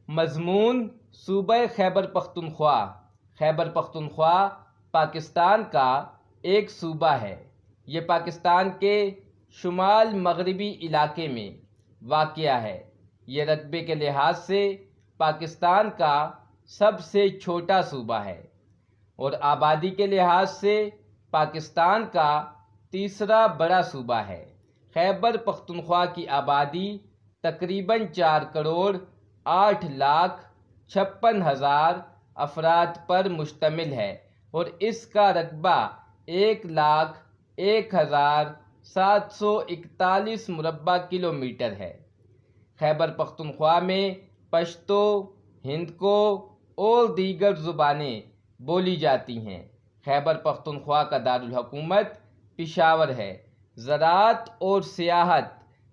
مضمون صوبہ خیبر پختونخوا۔ خیبر پختونخوا پاکستان کا ایک صوبہ ہے۔ یہ پاکستان کے شمال مغربی علاقے میں واقع ہے۔ یہ رقبے کے لحاظ سے پاکستان کا سب سے چھوٹا صوبہ ہے اور آبادی کے لحاظ سے پاکستان کا تیسرا بڑا صوبہ ہے۔ خیبر پختونخوا کی آبادی تقریباً 4,08,56,000 افراد پر مشتمل ہے اور اس کا رقبہ 1,01,741 مربع کلومیٹر ہے۔ خیبر پختونخوا میں پشتو، ہندکو اور دیگر زبانیں بولی جاتی ہیں۔ خیبر پختونخوا کا دارالحکومت پشاور ہے۔ زراعت اور سیاحت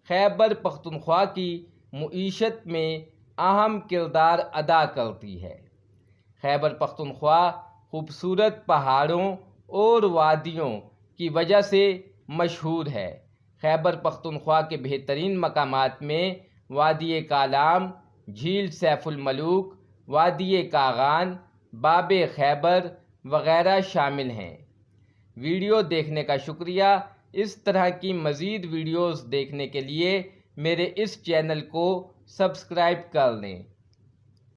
خیبر پختونخوا کی معیشت میں اہم کردار ادا کرتی ہے۔ خیبر پختونخوا خوبصورت پہاڑوں اور وادیوں کی وجہ سے مشہور ہے۔ خیبر پختونخوا کے بہترین مقامات میں وادی کالام، جھیل سیف الملوک، وادی کاغان، باب خیبر وغیرہ شامل ہیں۔ ویڈیو دیکھنے کا شکریہ۔ اس طرح کی مزید ویڈیوز دیکھنے کے لیے میرے اس چینل کو سبسکرائب کر لیں۔